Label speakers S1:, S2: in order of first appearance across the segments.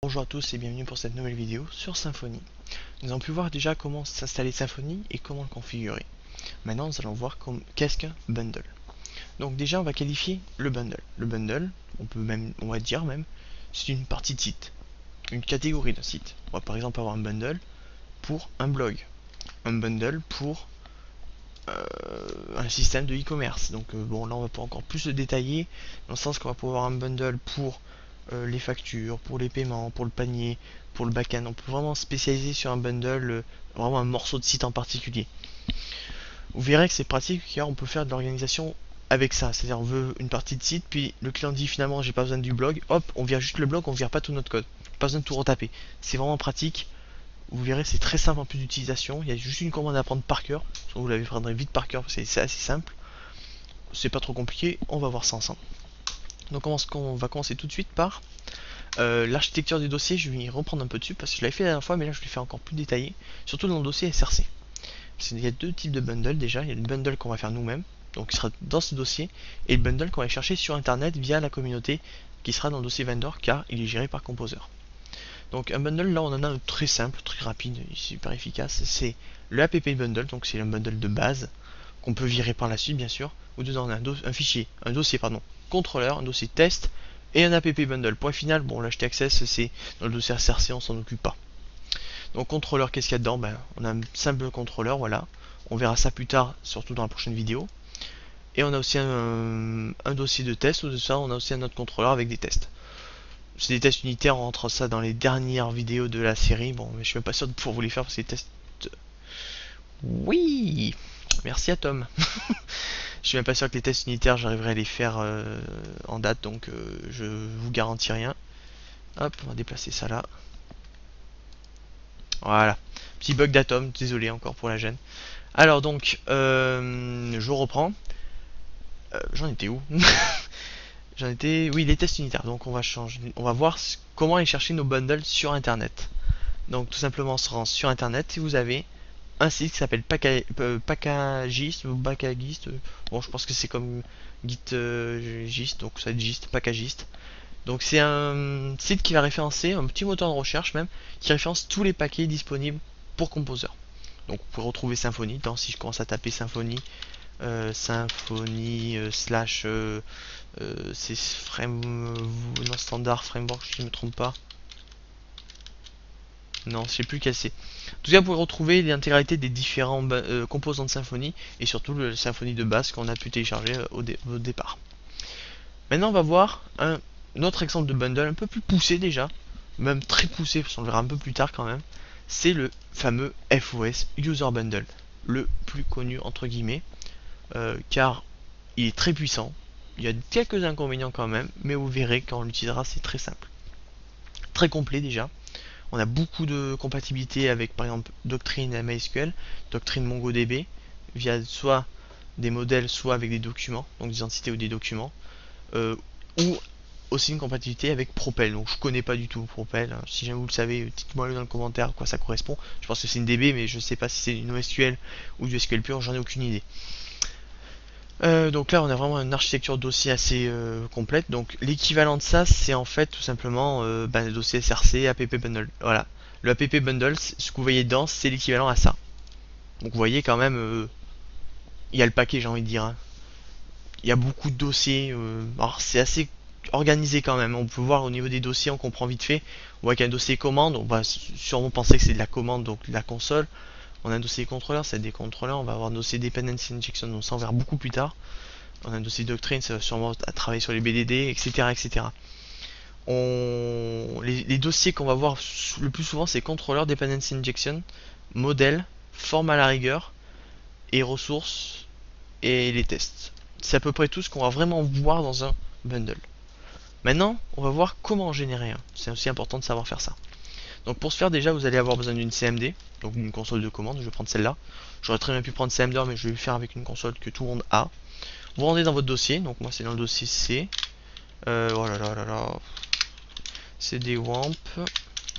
S1: Bonjour à tous et bienvenue pour cette nouvelle vidéo sur Symfony. Nous avons pu voir déjà comment s'installer Symfony et comment le configurer. Maintenant nous allons voir qu'est-ce qu'un bundle. Donc déjà on va qualifier le bundle. Le bundle, on va dire même, c'est une partie de site, une catégorie d'un site. On va par exemple avoir un bundle pour un blog, un bundle pour un système de e-commerce. Donc bon là on va pouvoir encore plus le détailler, dans le sens qu'on va pouvoir avoir un bundle pour les factures, pour les paiements, pour le panier, pour le backend. On peut vraiment spécialiser sur un bundle, vraiment un morceau de site en particulier. Vous verrez que c'est pratique car on peut faire de l'organisation avec ça. C'est-à-dire on veut une partie de site, puis le client dit finalement j'ai pas besoin du blog, hop, on vire juste le blog, on vire pas tout notre code. Pas besoin de tout retaper. C'est vraiment pratique. Vous verrez c'est très simple en plus d'utilisation. Il y a juste une commande à prendre par cœur. Vous l'avez prendrez vite par cœur, c'est assez simple. C'est pas trop compliqué, on va voir ça ensemble. Donc on va commencer tout de suite par l'architecture du dossier. Je vais y reprendre un peu dessus parce que je l'avais fait la dernière fois, mais là je vais faire encore plus détaillé, surtout dans le dossier SRC. Il y a deux types de bundles déjà. Il y a le bundle qu'on va faire nous-mêmes, donc qui sera dans ce dossier, et le bundle qu'on va chercher sur internet via la communauté, qui sera dans le dossier vendor car il est géré par Composer. Donc un bundle, là on en a un très simple, très rapide, super efficace. C'est le app bundle, donc c'est un bundle de base qu'on peut virer par la suite bien sûr. Où dedans on a un dossier contrôleur, un dossier test et un app bundle. Point final, bon l'HT-access c'est dans le dossier SRC, on s'en occupe pas. Donc contrôleur, qu'est-ce qu'il y a dedans? On a un simple contrôleur, voilà. On verra ça plus tard, surtout dans la prochaine vidéo. Et on a aussi un dossier de test, ou de ça on a aussi un autre contrôleur avec des tests. C'est des tests unitaires, on rentre ça dans les dernières vidéos de la série. Bon, mais je suis même pas sûr de pouvoir vous les faire parce que les tests... Oui, merci à Tom. Je suis même pas sûr que les tests unitaires j'arriverai à les faire en date, donc je vous garantis rien. Hop, on va déplacer ça là. Voilà, petit bug d'Atom, désolé encore pour la gêne. Alors donc, je reprends. J'en étais où? J'en étais, oui, les tests unitaires. Donc on va changer, on va voir comment aller chercher nos bundles sur internet. Donc tout simplement on se rend sur internet. Si vous avez un site qui s'appelle Packagist ou Backagist, bon je pense que c'est comme Git, donc ça va être Gist, Packagist. Donc c'est un site qui va référencer, un petit moteur de recherche même, qui référence tous les paquets disponibles pour Composer. Donc vous pouvez retrouver Symfony, si je commence à taper Symfony, Symfony slash c'est non, standard framework, si je ne me trompe pas. Non, je sais plus quel c'est. En tout cas, vous pouvez retrouver l'intégralité des différents composants de Symfony et surtout le Symfony de base qu'on a pu télécharger au départ. Maintenant, on va voir un autre exemple de bundle un peu plus poussé déjà, même très poussé, parce qu'on le verra un peu plus tard quand même. C'est le fameux FOS User Bundle, le plus connu entre guillemets, car il est très puissant. Il y a quelques inconvénients quand même, mais vous verrez quand on l'utilisera, c'est très simple. Très complet déjà. On a beaucoup de compatibilité avec par exemple Doctrine et MySQL, Doctrine MongoDB, via soit des modèles, soit avec des documents, donc des entités ou des documents, ou aussi une compatibilité avec Propel. Donc je connais pas du tout Propel. Si jamais vous le savez, dites-moi dans le commentaire à quoi ça correspond. Je pense que c'est une DB, mais je sais pas si c'est une NoSQL ou du SQL pur, j'en ai aucune idée. Donc là on a vraiment une architecture de dossier assez complète. Donc l'équivalent de ça c'est en fait tout simplement le dossier SRC, app bundle. Voilà. Le app bundle, ce que vous voyez dedans, c'est l'équivalent à ça. Donc vous voyez quand même, il y a le paquet, j'ai envie de dire. Hein. Il y a beaucoup de dossiers. Alors c'est assez organisé quand même. On peut voir au niveau des dossiers, on comprend vite fait. On voit qu'il y a un dossier commande, on va sûrement penser que c'est de la commande, donc de la console. On a un dossier contrôleur, c'est des contrôleurs. On va avoir un dossier dependency injection, donc ça on verra beaucoup plus tard. On a un dossier doctrine, ça va sûrement à travailler sur les BDD, etc. etc. Les dossiers qu'on va voir le plus souvent, c'est contrôleur, dependency injection, modèle, forme à la rigueur, et ressources, et les tests. C'est à peu près tout ce qu'on va vraiment voir dans un bundle. Maintenant, on va voir comment en générer un. C'est aussi important de savoir faire ça. Donc pour ce faire, déjà, vous allez avoir besoin d'une CMD, donc d'une console de commande. Je vais prendre celle-là. J'aurais très bien pu prendre CMD, mais je vais le faire avec une console que tout le monde a. Vous rendez dans votre dossier, donc moi c'est dans le dossier C. Voilà, là. CD WAMP,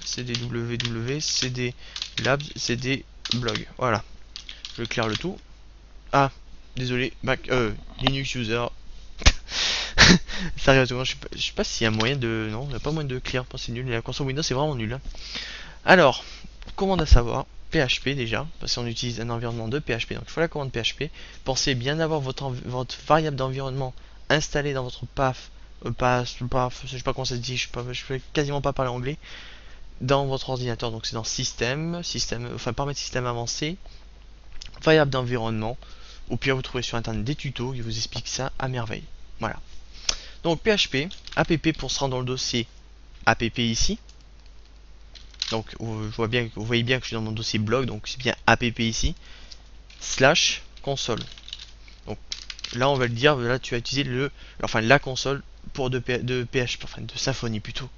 S1: CD WW, CD Labs, CD Blog. Voilà. Je clear le tout. Ah, désolé, Linux User. Sérieusement, je sais pas s'il y a moyen de... Non, il n'y a pas moyen de clear, c'est nul. La console Windows, c'est vraiment nul, hein. Alors, commande à savoir, PHP déjà, parce qu'on utilise un environnement de PHP, donc il faut la commande PHP. Pensez bien avoir votre variable d'environnement installée dans votre path, je sais pas comment ça se dit, je peux quasiment pas parler anglais, dans votre ordinateur. Donc c'est dans enfin paramètres système avancé, variable d'environnement. Au pire, vous trouvez sur internet des tutos qui vous expliquent ça à merveille. Voilà. Donc PHP, app pour se rendre dans le dossier app ici. Donc vous voyez bien que je suis dans mon dossier blog, donc c'est bien app ici, slash console. Donc là on va le dire, là tu vas utiliser la console pour de PHP, enfin de Symfony plutôt.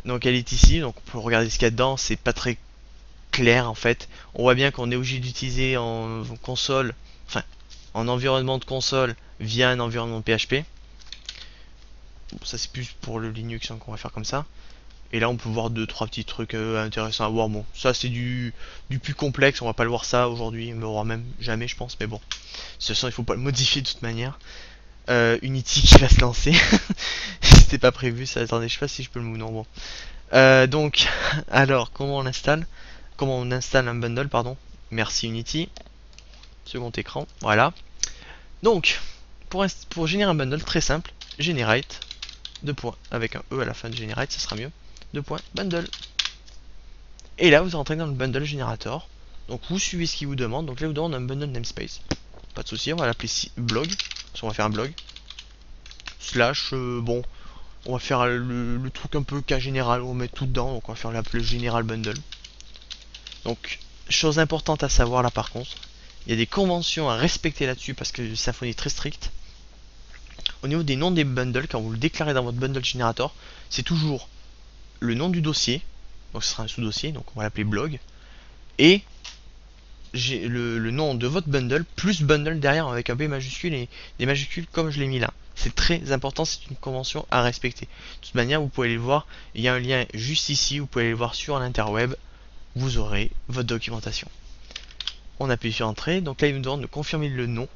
S1: Donc elle est ici, donc on peut regarder ce qu'il y a dedans, c'est pas très clair en fait. On voit bien qu'on est obligé d'utiliser en console, enfin en environnement de console via un environnement PHP. Bon, ça c'est plus pour le Linux hein, qu'on va faire comme ça. Et là on peut voir deux trois petits trucs intéressants à voir. Bon, ça c'est du plus complexe, on va pas le voir ça aujourd'hui, on ne verra même jamais je pense, mais bon. De toute façon il faut pas le modifier de toute manière. Unity qui va se lancer. C'était pas prévu ça, attendez, je sais pas si je peux le move, non bon. Donc, alors comment on l'installe? Comment on installe un bundle, pardon. Merci Unity. Second écran, voilà. Donc, pour générer un bundle, très simple, generate, deux points, avec un E à la fin de generate, ça sera mieux. Deux points, bundle. Et là, vous rentrez dans le bundle générateur. Donc, vous suivez ce qu'il vous demande. Donc là, il vous demande un bundle namespace. Pas de souci, on va l'appeler blog. Parce qu'on va faire un blog. Slash, bon, on va faire le truc un peu cas général, on va mettre tout dedans. Donc, on va faire l'appeler général bundle. Donc, chose importante à savoir là par contre, il y a des conventions à respecter là-dessus parce que Symfony est très strict. Au niveau des noms des bundles, quand vous le déclarez dans votre bundle generator, c'est toujours le nom du dossier, donc ce sera un sous-dossier, donc on va l'appeler blog, et le nom de votre bundle plus bundle derrière avec un B majuscule et des majuscules comme je l'ai mis là. C'est très important, c'est une convention à respecter. De toute manière, vous pouvez aller le voir, il y a un lien juste ici, vous pouvez aller le voir sur l'interweb, vous aurez votre documentation. On appuie sur entrée, donc là il nous demande de confirmer le nom.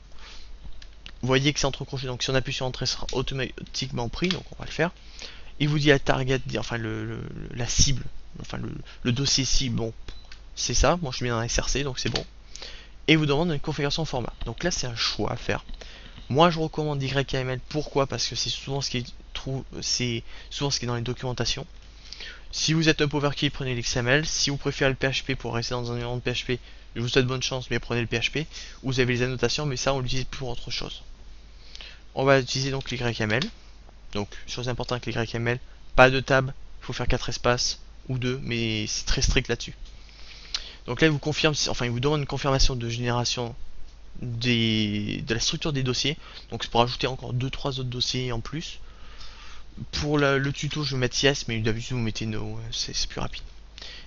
S1: Vous voyez que c'est entre crochets, donc si on appuie sur entrée, ce sera automatiquement pris, donc on va le faire. Il vous dit la target, enfin la cible, enfin le dossier cible, bon, c'est ça, moi je mets dans SRC, donc c'est bon. Et il vous demande une configuration format. Donc là c'est un choix à faire. Moi je recommande YAML, pourquoi? Parce que c'est souvent ce qui est dans les documentations. Si vous êtes un overkill, prenez l'XML. Si vous préférez le PHP pour rester dans un environnement de PHP, je vous souhaite bonne chance, mais prenez le PHP. Vous avez les annotations, mais ça on l'utilise pour autre chose. On va utiliser donc l'YML. Donc, chose importante avec l'YML, pas de tab, il faut faire 4 espaces ou 2, mais c'est très strict là-dessus. Donc là, il vous confirme, enfin, il vous demande une confirmation de génération de la structure des dossiers. Donc, c'est pour ajouter encore 2-3 autres dossiers en plus. Pour le tuto, je vais mettre yes, mais d'habitude, vous mettez no, c'est plus rapide.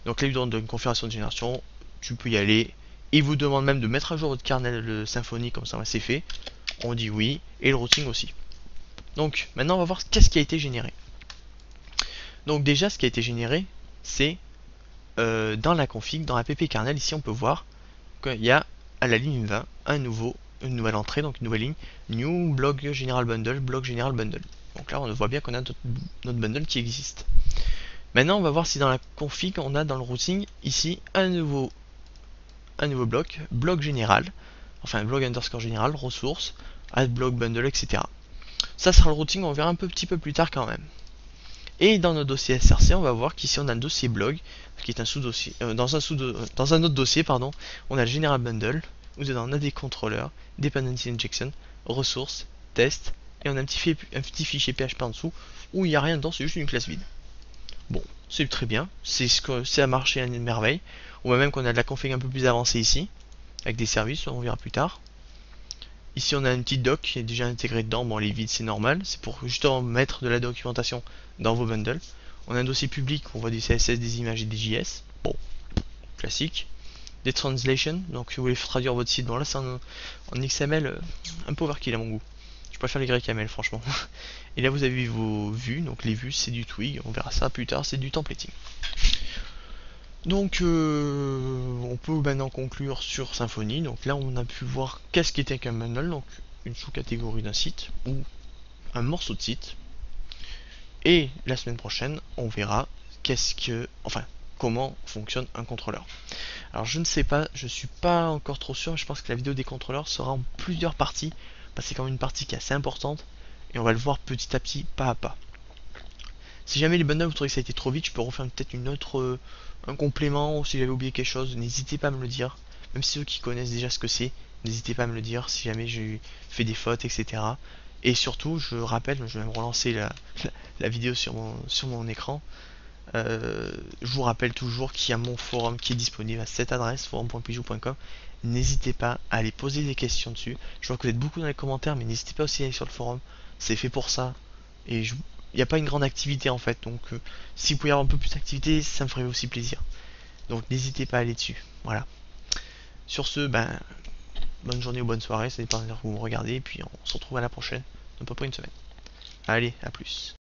S1: Donc là, il vous demande une confirmation de génération, tu peux y aller. Il vous demande même de mettre à jour votre kernel Symfony, comme ça, c'est fait. On dit oui, et le routing aussi. Donc maintenant on va voir qu'est-ce qui a été généré. Donc déjà ce qui a été généré c'est dans la config, dans app kernel, ici on peut voir qu'il y a à la ligne 20 une nouvelle entrée, donc une nouvelle ligne, new blog general bundle, blog general bundle. Donc là on voit bien qu'on a notre bundle qui existe. Maintenant on va voir si dans la config on a dans le routing ici un nouveau bloc, blog général, enfin blog underscore général, ressources, add blog bundle, etc. Ça sera le routing, on verra un petit peu plus tard quand même. Et dans notre dossier SRC, on va voir qu'ici on a un dossier blog, qui est un sous-dossier. Dans un autre dossier, pardon, on a le General Bundle, où dedans on a des contrôleurs, Dependency Injection, ressources, test, et on a un petit fichier PHP en dessous, où il n'y a rien dedans, c'est juste une classe vide. Bon, c'est très bien, c'est à marcher à une merveille. On voit même qu'on a de la config un peu plus avancée ici, avec des services, on verra plus tard. Ici on a une petite doc qui est déjà intégrée dedans, bon elle est vide c'est normal, c'est pour justement mettre de la documentation dans vos bundles. On a un dossier public, on voit des CSS, des images et des JS, bon, classique. Des translations, donc si vous voulez traduire votre site, bon là c'est en XML un peu overkill à mon goût. Je préfère les YAML franchement. Et là vous avez vos vues, donc les vues c'est du Twig, on verra ça plus tard, c'est du templating. Donc on peut maintenant conclure sur Symfony. Donc là on a pu voir qu'est-ce qu'était qu'un bundle, donc une sous-catégorie d'un site ou un morceau de site. Et la semaine prochaine, on verra comment fonctionne un contrôleur. Alors je ne sais pas, je suis pas encore trop sûr, mais je pense que la vidéo des contrôleurs sera en plusieurs parties, parce que c'est quand même une partie qui est assez importante, et on va le voir petit à petit, pas à pas. Si jamais les bundles vous trouvez que ça a été trop vite, je peux refaire peut-être un complément, ou si j'avais oublié quelque chose, n'hésitez pas à me le dire. Même ceux qui connaissent déjà ce que c'est, n'hésitez pas à me le dire si jamais j'ai fait des fautes, etc. Et surtout, je rappelle, je vais me relancer la vidéo sur mon écran. Je vous rappelle toujours qu'il y a mon forum qui est disponible à cette adresse, forum.pijou.com. N'hésitez pas à aller poser des questions dessus. Je vois que vous êtes beaucoup dans les commentaires, mais n'hésitez pas aussi à aller sur le forum. C'est fait pour ça. Et il n'y a pas une grande activité en fait. Donc si vous pouvez avoir un peu plus d'activité, ça me ferait aussi plaisir. Donc n'hésitez pas à aller dessus. Voilà. Sur ce, bonne journée ou bonne soirée, ça dépend de l'heure que vous me regardez. Et puis on se retrouve à la prochaine. Dans pas une semaine. Allez, à plus.